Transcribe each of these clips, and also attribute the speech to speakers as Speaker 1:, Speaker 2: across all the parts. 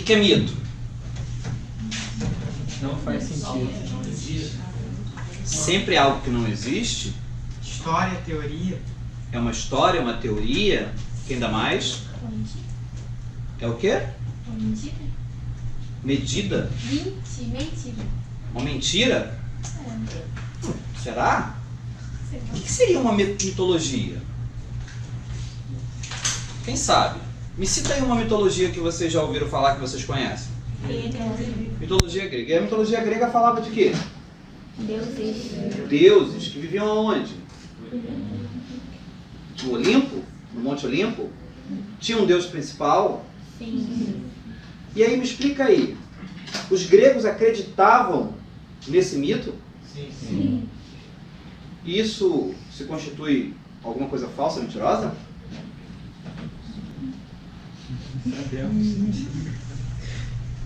Speaker 1: que é mito?
Speaker 2: Não faz sentido.
Speaker 1: Sempre é algo que não existe?
Speaker 3: História, teoria.
Speaker 1: É uma história, uma teoria? Que ainda mais? É o quê?
Speaker 4: Mentira.
Speaker 1: Medida?
Speaker 4: Mentira.
Speaker 1: Uma mentira? Será? O que seria uma mitologia? Quem sabe? Me cita aí uma mitologia que vocês já ouviram falar, que vocês conhecem. Mitologia grega. E a mitologia grega falava de quê? Deuses que viviam aonde? No Olimpo? No Monte Olimpo? Tinha um deus principal?
Speaker 4: Sim.
Speaker 1: E aí me explica aí. Os gregos acreditavam nesse mito?
Speaker 2: Sim.
Speaker 1: E isso se constitui alguma coisa falsa, mentirosa?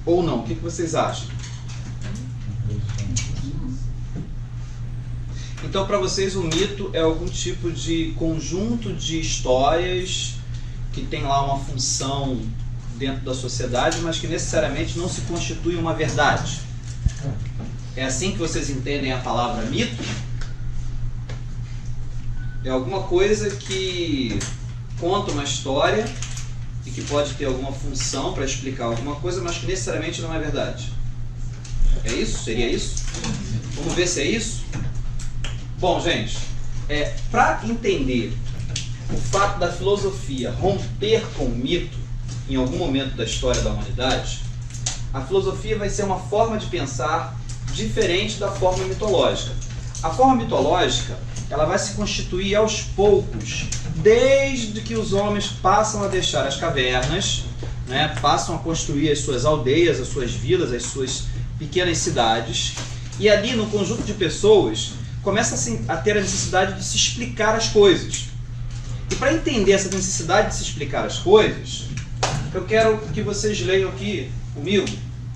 Speaker 1: Ou não? O que vocês acham? Então, para vocês, o mito é algum tipo de conjunto de histórias que tem lá uma função dentro da sociedade, mas que necessariamente não se constitui uma verdade. É assim que vocês entendem a palavra mito? É alguma coisa que conta uma história e que pode ter alguma função para explicar alguma coisa, mas que necessariamente não é verdade. É isso? Seria isso? Vamos ver se é isso? Bom, gente, para entender o fato da filosofia romper com o mito em algum momento da história da humanidade, a filosofia vai ser uma forma de pensar diferente da forma mitológica. A forma mitológica, ela vai se constituir aos poucos, desde que os homens passam a deixar as cavernas, né, passam a construir as suas aldeias, as suas vilas, as suas pequenas cidades, e ali no conjunto de pessoas começa a ter a necessidade de se explicar as coisas. E para entender essa necessidade de se explicar as coisas, eu quero que vocês leiam aqui comigo,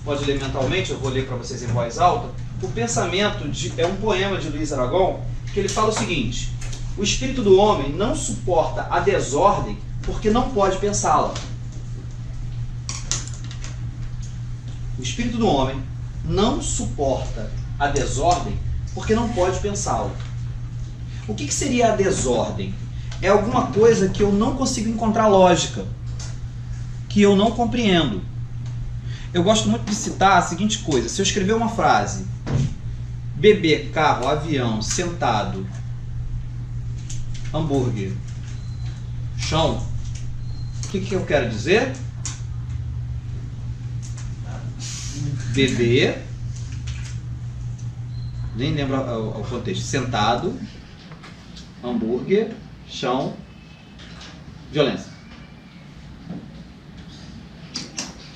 Speaker 1: pode ler mentalmente, eu vou ler para vocês em voz alta, o pensamento é um poema de Luiz Aragon, que ele fala o seguinte: o espírito do homem não suporta a desordem porque não pode pensá-la. O espírito do homem não suporta a desordem porque não pode pensá-la. O que seria a desordem? É alguma coisa que eu não consigo encontrar lógica, que eu não compreendo. Eu gosto muito de citar a seguinte coisa: se eu escrever uma frase, bebê, carro, avião, sentado, hambúrguer, chão, o que eu quero dizer? Bebê, nem lembro o contexto, sentado, hambúrguer, chão, violência.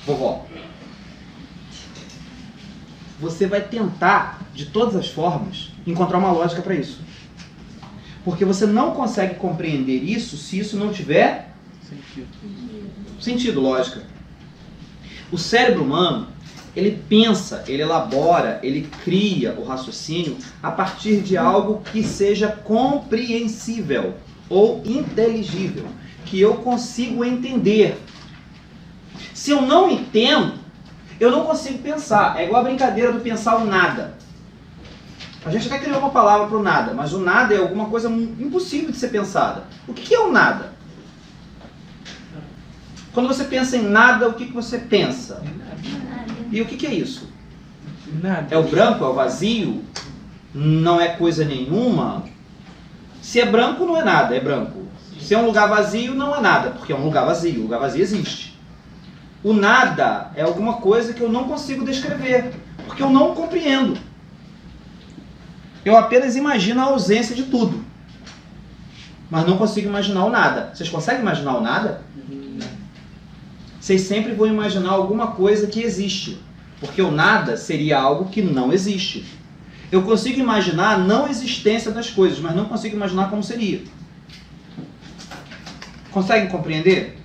Speaker 1: Vovó, você vai tentar, de todas as formas, encontrar uma lógica para isso. Porque você não consegue compreender isso se isso não tiver sentido, lógica. O cérebro humano, ele pensa, ele elabora, ele cria o raciocínio a partir de algo que seja compreensível ou inteligível, que eu consigo entender. Se eu não entendo, eu não consigo pensar. É igual a brincadeira do pensar o nada. A gente até criou uma palavra para o nada, mas o nada é alguma coisa impossível de ser pensada. O que é o nada? Quando você pensa em nada, o que você pensa? E o que é isso?
Speaker 2: Nada.
Speaker 1: É o branco? É o vazio? Não é coisa nenhuma? Se é branco, não é nada, é branco. Se é um lugar vazio, não é nada, porque é um lugar vazio. O lugar vazio existe. O nada é alguma coisa que eu não consigo descrever, porque eu não compreendo. Eu apenas imagino a ausência de tudo, mas não consigo imaginar o nada. Vocês conseguem imaginar o nada? Vocês sempre vão imaginar alguma coisa que existe, porque o nada seria algo que não existe. Eu consigo imaginar a não existência das coisas, mas não consigo imaginar como seria. Conseguem compreender?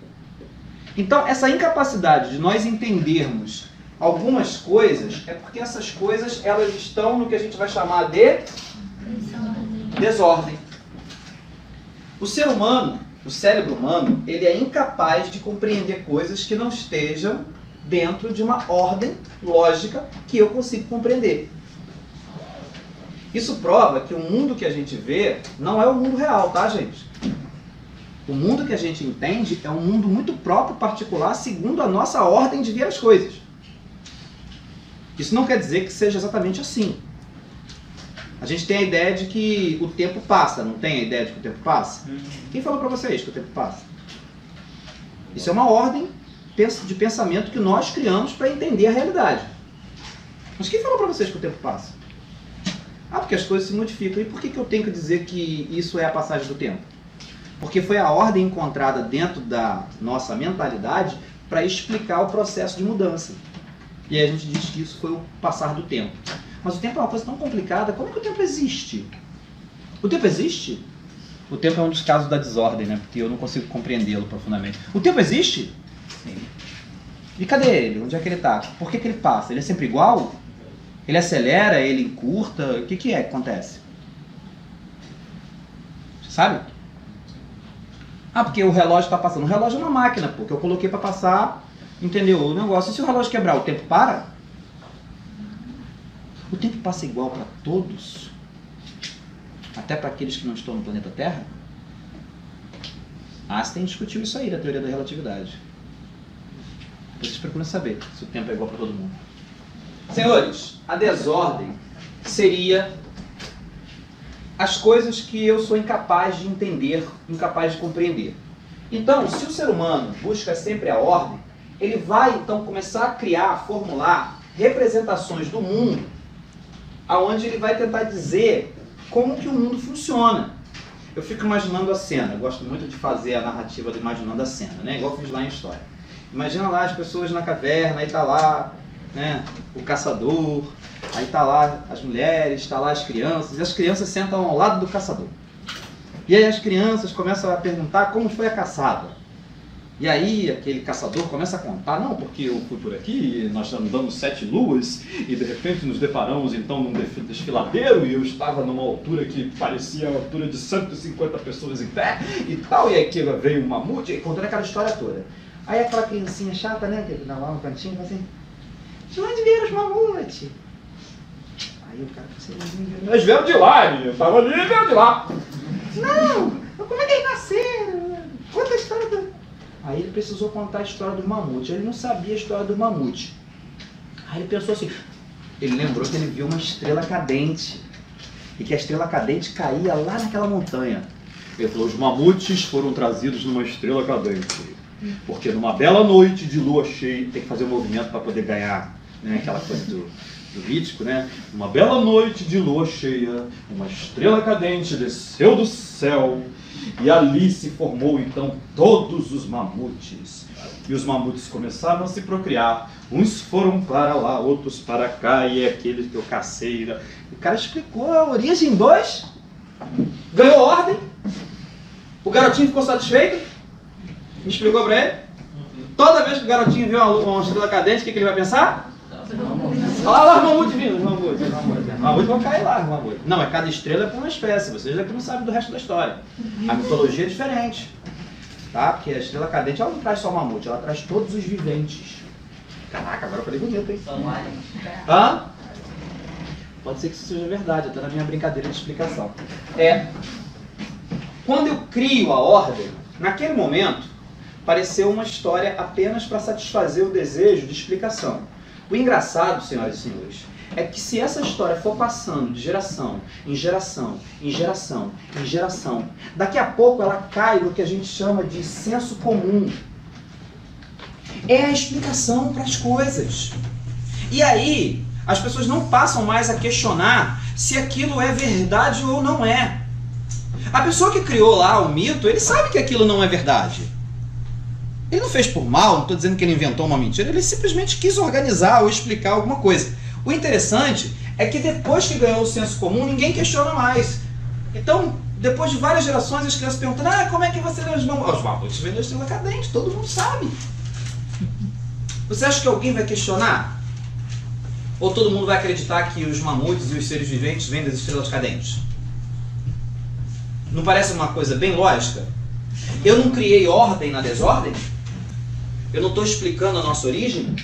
Speaker 1: Então, essa incapacidade de nós entendermos algumas coisas é porque essas coisas elas estão no que a gente vai chamar de desordem. O ser humano, o cérebro humano, ele é incapaz de compreender coisas que não estejam dentro de uma ordem lógica que eu consigo compreender. Isso prova que o mundo que a gente vê não é o mundo real, tá, gente? O mundo que a gente entende é um mundo muito próprio, particular, segundo a nossa ordem de ver as coisas. Isso não quer dizer que seja exatamente assim. A gente tem a ideia de que o tempo passa, não tem a ideia de que o tempo passa? Quem falou para vocês que o tempo passa? Isso é uma ordem de pensamento que nós criamos para entender a realidade. Mas quem falou para vocês que o tempo passa? Ah, porque as coisas se modificam. E por que eu tenho que dizer que isso é a passagem do tempo? Porque foi a ordem encontrada dentro da nossa mentalidade para explicar o processo de mudança. E aí a gente diz que isso foi o passar do tempo. Mas o tempo é uma coisa tão complicada. Como é que o tempo existe? O tempo existe? O tempo é um dos casos da desordem, né? Porque eu não consigo compreendê-lo profundamente. O tempo existe? Sim. E cadê ele? Onde é que ele está? Por que ele passa? Ele é sempre igual? Ele acelera? Ele encurta? O que é que acontece? Você sabe? Ah, porque o relógio está passando. O relógio é uma máquina, porque eu coloquei para passar, entendeu? O negócio. E se o relógio quebrar, o tempo para? O tempo passa igual para todos? Até para aqueles que não estão no planeta Terra? Einstein discutiu isso aí, da teoria da relatividade. Vocês procuram saber se o tempo é igual para todo mundo. Senhores, a desordem seria as coisas que eu sou incapaz de entender, incapaz de compreender. Então, se o ser humano busca sempre a ordem, ele vai então começar a criar, a formular representações do mundo, aonde ele vai tentar dizer como que o mundo funciona. Eu fico imaginando a cena, eu gosto muito de fazer a narrativa do imaginando a cena, né? Igual eu fiz lá em História. Imagina lá as pessoas na caverna, aí tá lá, né, o caçador, aí tá lá as mulheres, tá lá as crianças, e as crianças sentam ao lado do caçador. E aí as crianças começam a perguntar como foi a caçada. E aí aquele caçador começa a contar, não, porque eu fui por aqui, nós andamos 7 luas, e de repente nos deparamos então num desfiladeiro, e eu estava numa altura que parecia a altura de 150 pessoas em pé, e tal, e aí que veio um mamute, e contando aquela história toda. Aí aquela criancinha chata, né, que dá lá no cantinho, fala assim, de onde vieram os mamutes? Aí o cara fala assim, nós vieram de lá, eu estava ali e vieram de lá. Não, como é que eles nasceram? Conta a história do... Aí ele precisou contar a história do mamute. Ele não sabia a história do mamute. Aí ele pensou assim, ele lembrou que ele viu uma estrela cadente. E que a estrela cadente caía lá naquela montanha. Ele falou, os mamutes foram trazidos numa estrela cadente. Porque numa bela noite de lua cheia, tem que fazer um movimento para poder ganhar, né, aquela coisa do mítico, né? Uma bela noite de lua cheia, uma estrela cadente desceu do céu e ali se formou então todos os mamutes. E os mamutes começaram a se procriar. Uns foram para lá, outros para cá, e é aqueles que eu cacei. O cara explicou a origem 2, ganhou ordem, o garotinho ficou satisfeito, me explicou para ele. Toda vez que o garotinho vê uma estrela cadente, o que ele vai pensar? Olha lá os mamutes vindo, os mamutes vão cair lá, os mamutes. Não, mas cada estrela é para uma espécie, vocês aqui não sabem do resto da história. A mitologia é diferente, tá? Porque a estrela cadente, ela não traz só o mamute, ela traz todos os viventes. Caraca, agora eu falei bonito, hein? Hã? Pode ser que isso seja verdade, até na minha brincadeira de explicação. Quando eu crio a ordem, naquele momento, pareceu uma história apenas para satisfazer o desejo de explicação. O engraçado, senhoras e senhores, é que se essa história for passando de geração em geração, em geração, em geração, daqui a pouco ela cai no que a gente chama de senso comum. É a explicação para as coisas. E aí, as pessoas não passam mais a questionar se aquilo é verdade ou não é. A pessoa que criou lá o mito, ele sabe que aquilo não é verdade. Ele não fez por mal, não estou dizendo que ele inventou uma mentira, ele simplesmente quis organizar ou explicar alguma coisa. O interessante é que depois que ganhou o senso comum, ninguém questiona mais. Então, depois de várias gerações, as crianças perguntam, como é que você lê os mamutes? Os mamutes vêm da estrela cadente, todo mundo sabe. Você acha que alguém vai questionar? Ou todo mundo vai acreditar que os mamutes e os seres viventes vêm das estrelas cadentes? Não parece uma coisa bem lógica? Eu não criei ordem na desordem? Eu não estou explicando a nossa origem?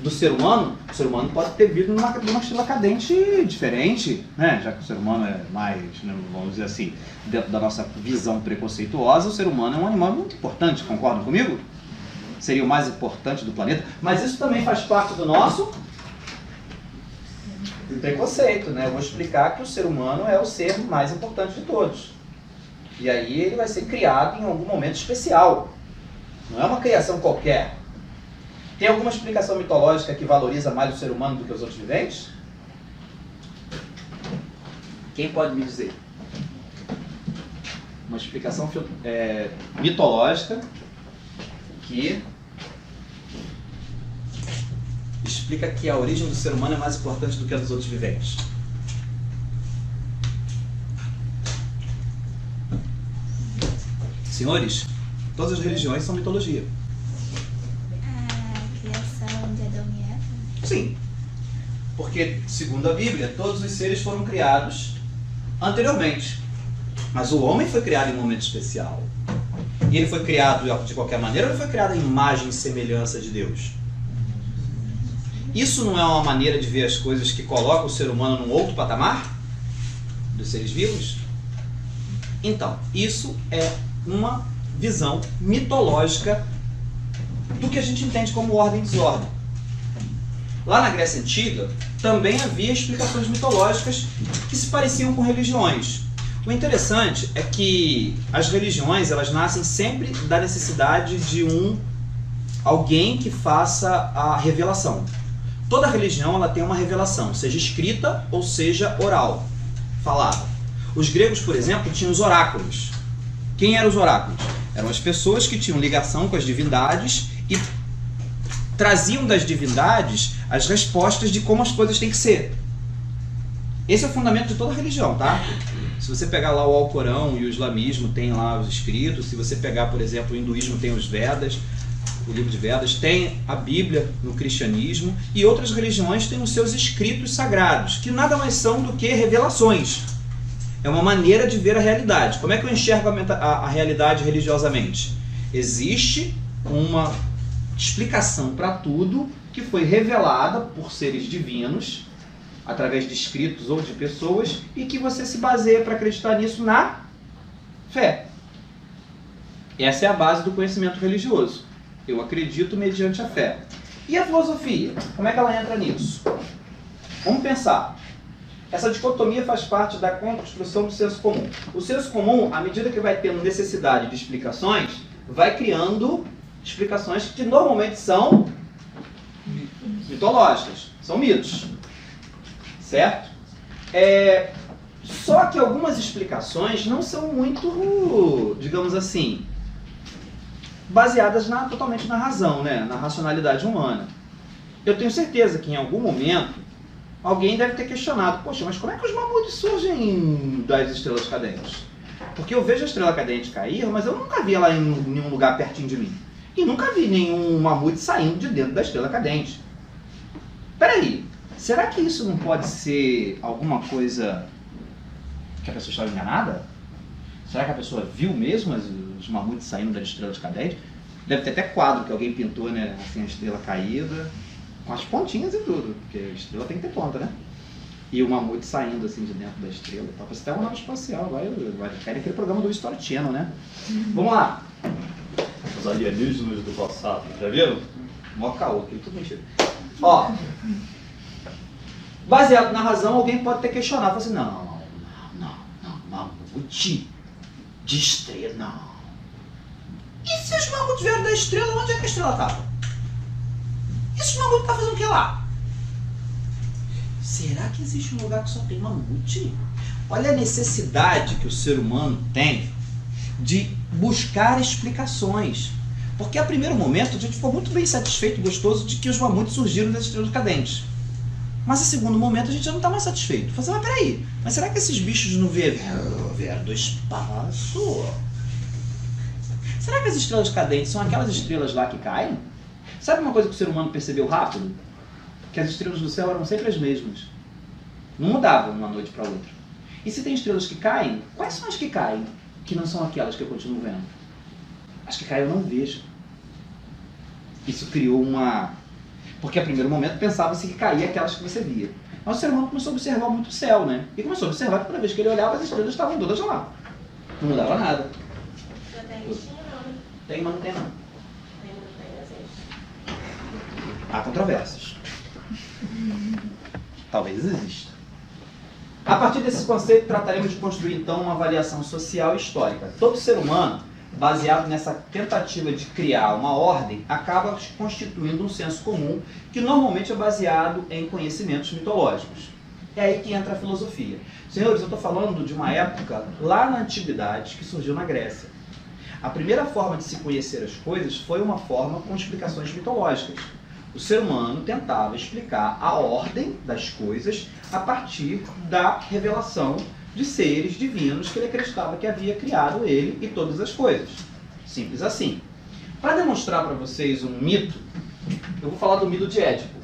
Speaker 1: do ser humano, o ser humano pode ter vindo numa estrela cadente diferente, né? Já que o ser humano é mais, né, vamos dizer assim, dentro da nossa visão preconceituosa, o ser humano é um animal muito importante, concordam comigo? Seria o mais importante do planeta, mas isso também faz parte do nosso preconceito, né? Eu vou explicar que o ser humano é o ser mais importante de todos. E aí ele vai ser criado em algum momento especial. Não é uma criação qualquer. Tem alguma explicação mitológica que valoriza mais o ser humano do que os outros viventes? Quem pode me dizer? Uma explicação mitológica que explica que a origem do ser humano é mais importante do que a dos outros viventes. Senhores, todas as religiões são mitologia.
Speaker 4: A criação de Adão e Eva.
Speaker 1: Sim, porque, segundo a Bíblia, todos os seres foram criados anteriormente. Mas o homem foi criado em um momento especial. E ele foi criado de qualquer maneira, ou ele foi criado à imagem e semelhança de Deus? Isso não é uma maneira de ver as coisas que coloca o ser humano num outro patamar dos seres vivos? Então, isso é uma visão mitológica do que a gente entende como ordem e desordem. Lá na Grécia Antiga, também havia explicações mitológicas que se pareciam com religiões. O interessante é que as religiões, elas nascem sempre da necessidade de alguém que faça a revelação. Toda religião ela tem uma revelação, seja escrita ou seja oral, falada. Os gregos, por exemplo, tinham os oráculos. Quem eram os oráculos? Eram as pessoas que tinham ligação com as divindades e traziam das divindades as respostas de como as coisas têm que ser. Esse é o fundamento de toda religião, tá? Se você pegar lá o Alcorão e o islamismo, tem lá os escritos. Se você pegar, por exemplo, o hinduísmo, tem os Vedas, o livro de Vedas, tem a Bíblia no cristianismo, e outras religiões têm os seus escritos sagrados, que nada mais são do que revelações. É uma maneira de ver a realidade. Como é que eu enxergo a realidade religiosamente? Existe uma explicação para tudo que foi revelada por seres divinos, através de escritos ou de pessoas, e que você se baseia para acreditar nisso na fé. Essa é a base do conhecimento religioso. Eu acredito mediante a fé. E a filosofia? Como é que ela entra nisso? Vamos pensar. Essa dicotomia faz parte da construção do senso comum. O senso comum, à medida que vai tendo necessidade de explicações, vai criando explicações que normalmente são mitológicas, são mitos. Certo? Só que algumas explicações não são muito, digamos assim, baseadas totalmente na razão, né? Na racionalidade humana. Eu tenho certeza que em algum momento alguém deve ter questionado, poxa, mas como é que os mamutes surgem das estrelas cadentes? Porque eu vejo a estrela cadente cair, mas eu nunca vi ela em nenhum lugar pertinho de mim. E nunca vi nenhum mamute saindo de dentro da estrela cadente. Peraí, será que isso não pode ser alguma coisa que a pessoa estava enganada? Será que a pessoa viu mesmo os mamutes saindo das estrelas cadentes? Deve ter até quadro que alguém pintou, né? Assim, a estrela caída, com as pontinhas e tudo, porque a estrela tem que ter ponta, né? E o mamute saindo assim de dentro da estrela. Parece até uma nave espacial, vai cair naquele programa do History Channel, né? Vamos lá! Os alienígenas do passado, já viram? Mó caô, aquilo tudo mentira. Ó, baseado na razão, alguém pode ter questionado, falar assim, não, mamute de estrela, não. E se os mamutes vieram da estrela, onde é que a estrela estava? E se os mamutes estão fazendo o que lá? Será que existe um lugar que só tem mamute? Olha a necessidade que o ser humano tem de buscar explicações. Porque a primeiro momento a gente ficou muito bem satisfeito e gostoso de que os mamutes surgiram das estrelas cadentes. Mas a segundo momento a gente já não está mais satisfeito. Fala assim, mas peraí, mas será que esses bichos não vieram do espaço? Será que as estrelas cadentes são aquelas estrelas lá que caem? Sabe uma coisa que o ser humano percebeu rápido? Que as estrelas do céu eram sempre as mesmas. Não mudavam de uma noite para outra. E se tem estrelas que caem, quais são as que caem? Que não são aquelas que eu continuo vendo? As que caem eu não vejo. Isso criou uma Porque a primeiro momento pensava-se que caía aquelas que você via. Mas o ser humano começou a observar muito o céu, né? E começou a observar que toda vez que ele olhava, as estrelas estavam todas lá. Não mudava nada. Tem, mas não tem não. Há controvérsias. Talvez exista. A partir desse conceito, trataremos de construir então uma avaliação social e histórica. Todo ser humano, baseado nessa tentativa de criar uma ordem, acaba constituindo um senso comum que normalmente é baseado em conhecimentos mitológicos. É aí que entra a filosofia. Senhores, eu estou falando de uma época lá na antiguidade que surgiu na Grécia. A primeira forma de se conhecer as coisas foi uma forma com explicações mitológicas. O ser humano tentava explicar a ordem das coisas a partir da revelação de seres divinos que ele acreditava que havia criado ele e todas as coisas. Simples assim. Para demonstrar para vocês um mito, eu vou falar do mito de Édipo,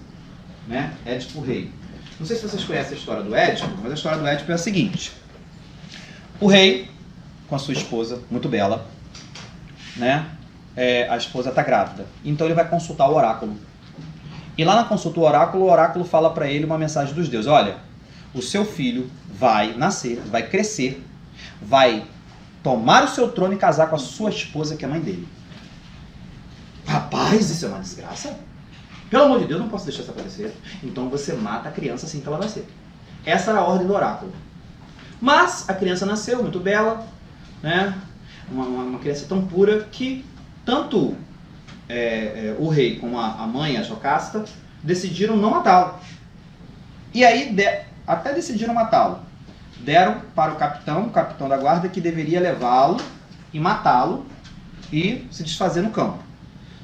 Speaker 1: né? Édipo rei. Não sei se vocês conhecem a história do Édipo, mas a história do Édipo é a seguinte. O rei, com a sua esposa, muito bela, né? A esposa está grávida. Então ele vai consultar o oráculo. E lá na consulta do oráculo, o oráculo fala para ele uma mensagem dos deuses. Olha, o seu filho vai nascer, vai crescer, vai tomar o seu trono e casar com a sua esposa, que é a mãe dele. Rapaz, isso é uma desgraça. Pelo amor de Deus, não posso deixar isso acontecer. Então você mata a criança assim que ela nascer. Essa era a ordem do oráculo. Mas a criança nasceu, muito bela, né? Uma criança tão pura que tanto o rei como a mãe, a Jocasta, decidiram não matá-lo. E aí, até decidiram matá-lo. Deram para o capitão da guarda, que deveria levá-lo e matá-lo e se desfazer no campo.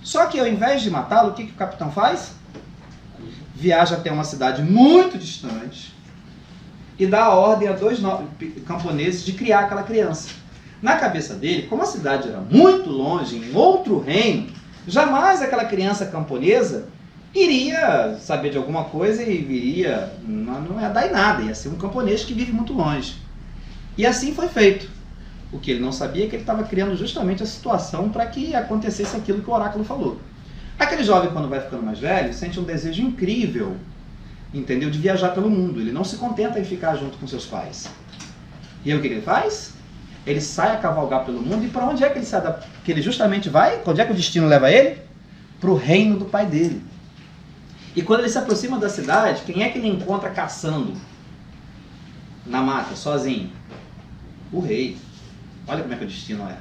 Speaker 1: Só que ao invés de matá-lo, o que o capitão faz? Viaja até uma cidade muito distante e dá a ordem a 2 camponeses de criar aquela criança. Na cabeça dele, como a cidade era muito longe, em outro reino, jamais aquela criança camponesa iria saber de alguma coisa e viria, não ia dar em nada, ia ser um camponês que vive muito longe. E assim foi feito. O que ele não sabia é que ele estava criando justamente a situação para que acontecesse aquilo que o oráculo falou. Aquele jovem, quando vai ficando mais velho, sente um desejo incrível, entendeu? De viajar pelo mundo. Ele não se contenta em ficar junto com seus pais. E aí o que ele faz? Ele sai a cavalgar pelo mundo. E para onde é que ele justamente vai? Onde é que o destino leva ele? Para o reino do pai dele. E quando ele se aproxima da cidade, quem é que ele encontra caçando na mata, sozinho? O rei. Olha como é que o destino é.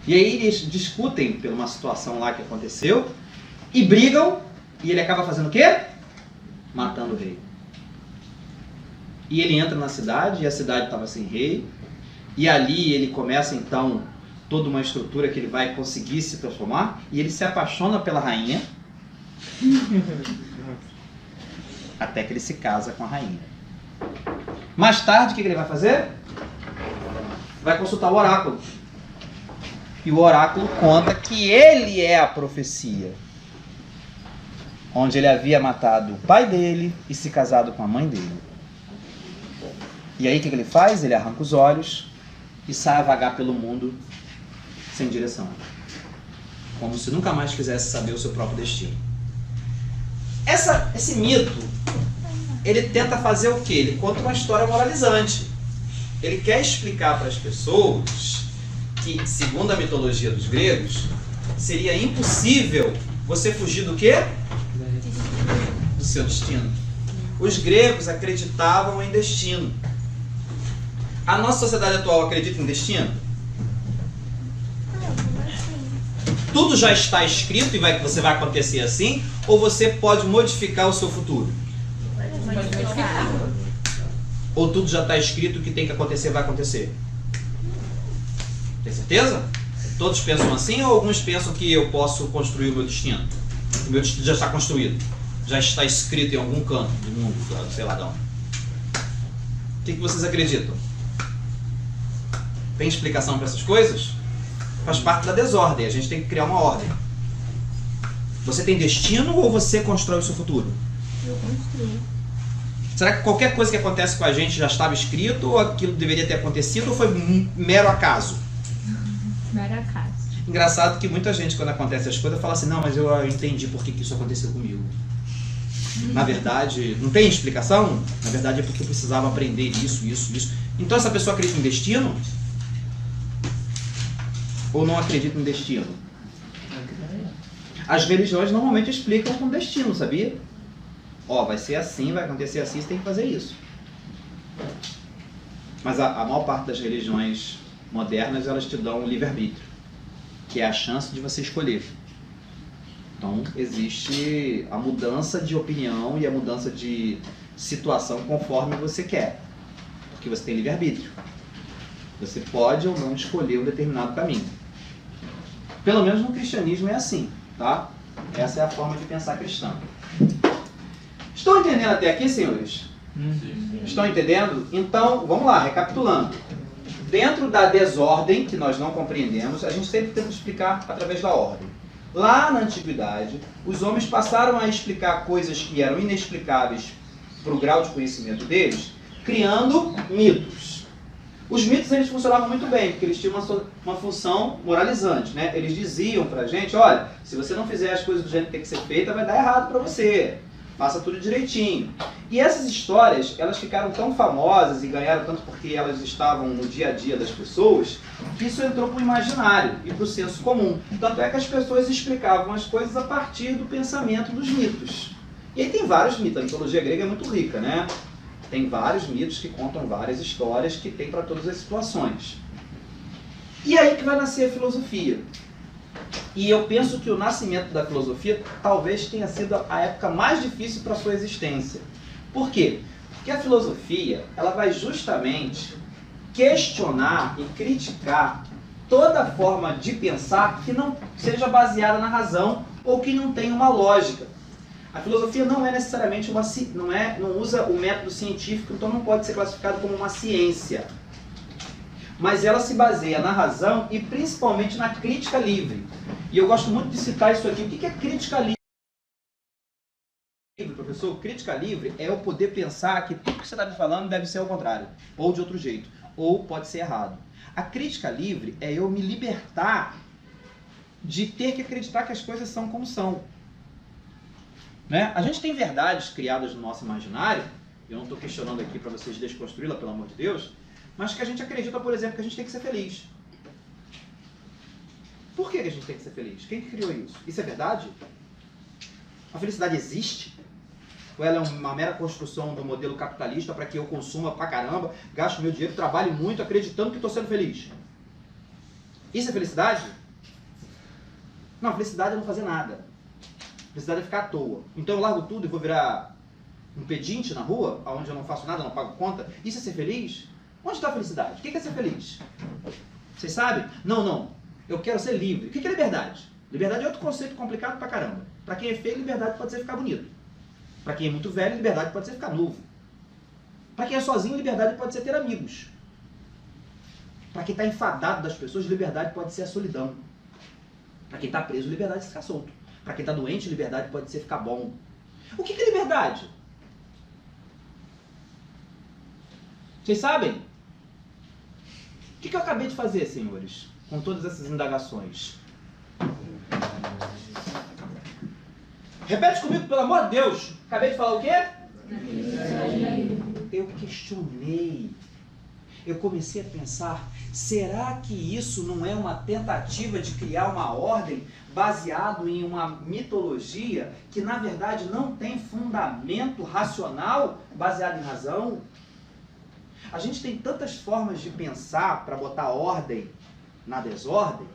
Speaker 1: E aí eles discutem por uma situação lá que aconteceu e brigam, e ele acaba fazendo o quê? Matando o rei. E ele entra na cidade, e a cidade estava sem rei, e ali ele começa então toda uma estrutura que ele vai conseguir se transformar, e ele se apaixona pela rainha, até que ele se casa com a rainha. Mais tarde, o que ele vai fazer? Vai consultar o oráculo. E o oráculo conta que ele é a profecia, onde ele havia matado o pai dele e se casado com a mãe dele. E aí o que ele faz? Ele arranca os olhos e sai a vagar pelo mundo sem direção, como se nunca mais quisesse saber o seu próprio destino. Esse mito, ele tenta fazer o quê? Ele conta uma história moralizante. Ele quer explicar para as pessoas que, segundo a mitologia dos gregos, seria impossível você fugir do quê? Do seu destino. Os gregos acreditavam em destino. A nossa sociedade atual acredita em destino? Tudo já está escrito e você vai acontecer assim? Ou você pode modificar o seu futuro? Ou tudo já está escrito, o que tem que acontecer vai acontecer? Tem certeza? Todos pensam assim ou alguns pensam que eu posso construir o meu destino? O meu destino já está construído. Já está escrito em algum canto do mundo, sei lá de onde. O que vocês acreditam? Tem explicação para essas coisas? Faz parte da desordem, a gente tem que criar uma ordem. Você tem destino ou você constrói o seu futuro?
Speaker 4: Eu construí.
Speaker 1: Será que qualquer coisa que acontece com a gente já estava escrito, ou aquilo deveria ter acontecido, ou foi mero acaso?
Speaker 4: Mero acaso.
Speaker 1: Engraçado que muita gente, quando acontece as coisas, fala assim, não, mas eu entendi por que isso aconteceu comigo. Na verdade, não tem explicação? Na verdade é porque eu precisava aprender isso. Então essa pessoa acredita em destino? Ou não acredita em destino? As religiões normalmente explicam com destino, sabia? Ó, vai ser assim, vai acontecer assim, você tem que fazer isso. Mas a maior parte das religiões modernas, elas te dão um livre-arbítrio, que é a chance de você escolher. Então, existe a mudança de opinião e a mudança de situação conforme você quer. Porque você tem livre-arbítrio. Você pode ou não escolher um determinado caminho. Pelo menos no cristianismo é assim, tá? Essa é a forma de pensar cristã. Estão entendendo até aqui, senhores? Estão entendendo? Então, vamos lá, recapitulando. Dentro da desordem, que nós não compreendemos, a gente sempre tenta explicar através da ordem. Lá na antiguidade, os homens passaram a explicar coisas que eram inexplicáveis para o grau de conhecimento deles, criando mitos. Os mitos, eles funcionavam muito bem, porque eles tinham uma função moralizante, né? Eles diziam pra gente, olha, se você não fizer as coisas do jeito que tem que ser feita, vai dar errado para você. Faça tudo direitinho. E essas histórias, elas ficaram tão famosas e ganharam tanto porque elas estavam no dia a dia das pessoas, que isso entrou para o imaginário e para o senso comum. Tanto é que as pessoas explicavam as coisas a partir do pensamento dos mitos. E aí tem vários mitos, a mitologia grega é muito rica, né? Tem vários mitos que contam várias histórias que tem para todas as situações. E aí que vai nascer a filosofia. E eu penso que o nascimento da filosofia talvez tenha sido a época mais difícil para a sua existência. Por quê? Porque a filosofia, ela vai justamente questionar e criticar toda forma de pensar que não seja baseada na razão ou que não tenha uma lógica. A filosofia não é necessariamente não usa o método científico, então não pode ser classificado como uma ciência. Mas ela se baseia na razão e principalmente na crítica livre. E eu gosto muito de citar isso aqui. O que é crítica livre, professor? Crítica livre é eu poder pensar que tudo que você está me falando deve ser ao contrário, ou de outro jeito, ou pode ser errado. A crítica livre é eu me libertar de ter que acreditar que as coisas são como são. Né? A gente tem verdades criadas no nosso imaginário, eu não estou questionando aqui para vocês desconstruí-la, pelo amor de Deus, mas que a gente acredita, por exemplo, que a gente tem que ser feliz. Por que a gente tem que ser feliz? Quem que criou isso? Isso é verdade? A felicidade existe? Ou ela é uma mera construção do modelo capitalista para que eu consuma pra caramba, gaste meu dinheiro, trabalhe muito, acreditando que estou sendo feliz? Isso é felicidade? Não, felicidade é não fazer nada. Felicidade é ficar à toa. Então eu largo tudo e vou virar um pedinte na rua, onde eu não faço nada, não pago conta. Isso é ser feliz? Onde está a felicidade? O que é ser feliz? Vocês sabem? Não. Eu quero ser livre. O que é liberdade? Liberdade é outro conceito complicado pra caramba. Pra quem é feio, liberdade pode ser ficar bonito. Pra quem é muito velho, liberdade pode ser ficar novo. Pra quem é sozinho, liberdade pode ser ter amigos. Pra quem está enfadado das pessoas, liberdade pode ser a solidão. Pra quem está preso, liberdade é ficar solto. Pra quem está doente, liberdade pode ser ficar bom. O que é liberdade? Vocês sabem? O que eu acabei de fazer, senhores? Com todas essas indagações. Repete comigo, pelo amor de Deus. Acabei de falar o quê? Eu questionei. Eu comecei a pensar, será que isso não é uma tentativa de criar uma ordem baseado em uma mitologia que, na verdade, não tem fundamento racional baseado em razão? A gente tem tantas formas de pensar para botar ordem na desordem,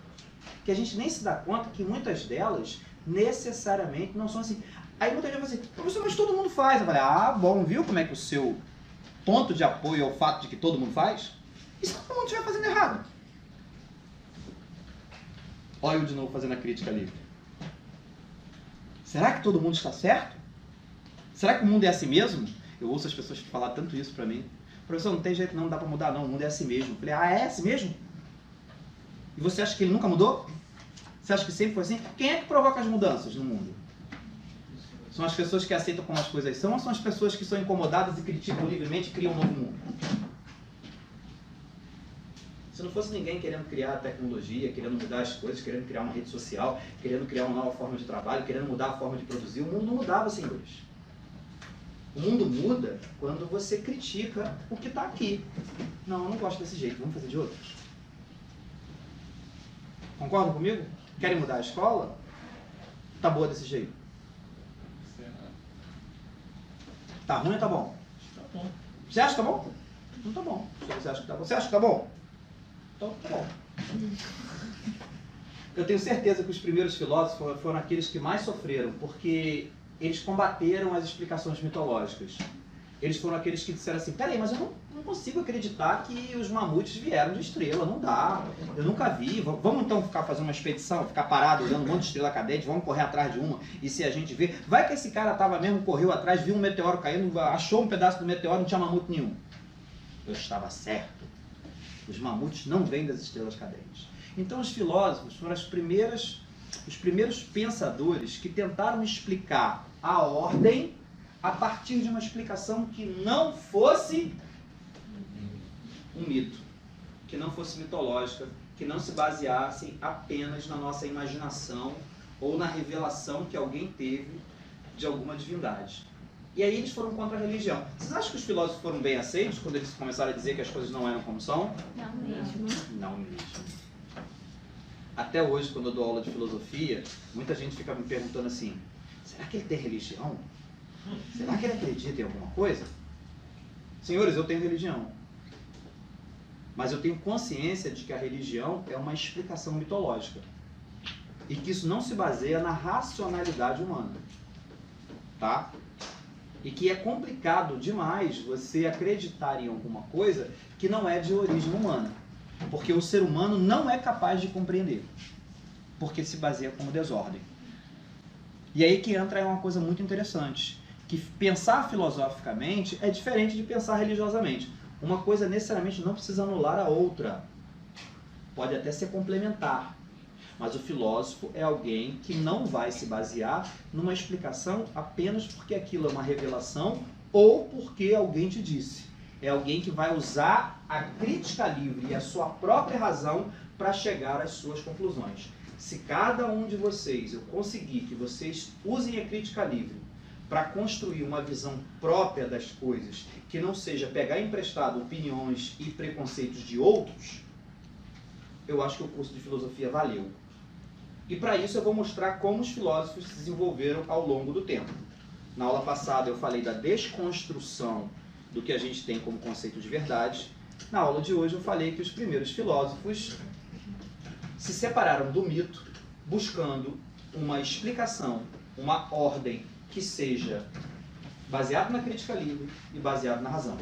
Speaker 1: que a gente nem se dá conta que muitas delas necessariamente não são assim. Aí muita gente fala assim, professor, mas todo mundo faz. Eu falei, bom, viu como é que o seu ponto de apoio é o fato de que todo mundo faz? E se todo mundo estiver fazendo errado? Olha eu de novo fazendo a crítica livre. Será que todo mundo está certo? Será que o mundo é assim mesmo? Eu ouço as pessoas falar tanto isso para mim. Professor, não tem jeito não dá para mudar não, o mundo é assim mesmo. Eu falei, é assim mesmo? E você acha que ele nunca mudou? Você acha que sempre foi assim? Quem é que provoca as mudanças no mundo? São as pessoas que aceitam como as coisas são ou são as pessoas que são incomodadas e criticam livremente e criam um novo mundo? Se não fosse ninguém querendo criar tecnologia, querendo mudar as coisas, querendo criar uma rede social, querendo criar uma nova forma de trabalho, querendo mudar a forma de produzir, o mundo não mudava, senhores. O mundo muda quando você critica o que está aqui. Não, eu não gosto desse jeito, vamos fazer de outro. Concordam comigo? Querem mudar a escola? Tá boa desse jeito. Tá ruim ou tá bom?
Speaker 2: Tá bom.
Speaker 1: Você acha que tá bom? Não tá bom. Você acha que tá bom? Você acha que tá bom? Então tá bom. Eu tenho certeza que os primeiros filósofos foram aqueles que mais sofreram, porque eles combateram as explicações mitológicas. Eles foram aqueles que disseram assim, peraí, mas eu não consigo acreditar que os mamutes vieram de estrela, não dá, eu nunca vi, vamos então fazer uma expedição, ficar parado olhando um monte de estrela cadente, vamos correr atrás de uma, e se a gente vê, vai que esse cara tava mesmo, correu atrás, viu um meteoro caindo, achou um pedaço do meteoro, não tinha mamute nenhum. Eu estava certo, os mamutes não vêm das estrelas cadentes. Então os filósofos foram os primeiros pensadores que tentaram explicar a ordem a partir de uma explicação que não fosse um mito, que não fosse mitológica, que não se baseasse apenas na nossa imaginação ou na revelação que alguém teve de alguma divindade. E aí eles foram contra a religião. Vocês acham que os filósofos foram bem aceitos quando eles começaram a dizer que as coisas não eram como são?
Speaker 4: Não mesmo.
Speaker 1: Não mesmo. Até hoje, quando eu dou aula de filosofia, muita gente fica me perguntando assim, será que ele tem religião? Será que ele acredita em alguma coisa? Senhores, eu tenho religião. Mas eu tenho consciência de que a religião é uma explicação mitológica. E que isso não se baseia na racionalidade humana. Tá? E que é complicado demais você acreditar em alguma coisa que não é de origem humana. Porque o ser humano não é capaz de compreender. Porque se baseia como desordem. E aí que entra uma coisa muito interessante. Que pensar filosoficamente é diferente de pensar religiosamente. Uma coisa necessariamente não precisa anular a outra. Pode até ser complementar. Mas o filósofo é alguém que não vai se basear numa explicação apenas porque aquilo é uma revelação ou porque alguém te disse. É alguém que vai usar a crítica livre e a sua própria razão para chegar às suas conclusões. Se cada um de vocês, eu conseguir que vocês usem a crítica livre para construir uma visão própria das coisas, que não seja pegar emprestado opiniões e preconceitos de outros, eu acho que o curso de filosofia valeu. E para isso eu vou mostrar como os filósofos se desenvolveram ao longo do tempo. Na aula passada eu falei da desconstrução do que a gente tem como conceito de verdade. Na aula de hoje eu falei que os primeiros filósofos se separaram do mito, buscando uma explicação, uma ordem que seja baseado na crítica livre e baseado na razão.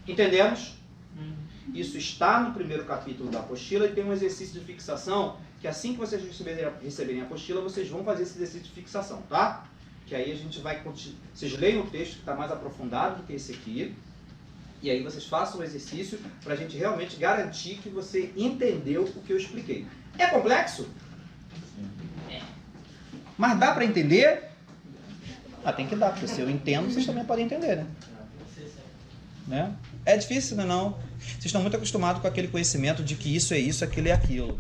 Speaker 1: Entendemos? Isso está no primeiro capítulo da apostila e tem um exercício de fixação que assim que vocês receberem a apostila, vocês vão fazer esse exercício de fixação, tá? Que aí a gente vai continuar. Vocês leiam o texto que está mais aprofundado do que esse aqui e aí vocês façam o exercício para a gente realmente garantir que você entendeu o que eu expliquei. É complexo? É. Mas dá para entender? Ah, tem que dar, porque se eu entendo, vocês também podem entender, né? É difícil, não é não? Vocês estão muito acostumados com aquele conhecimento de que isso é isso, aquilo é aquilo.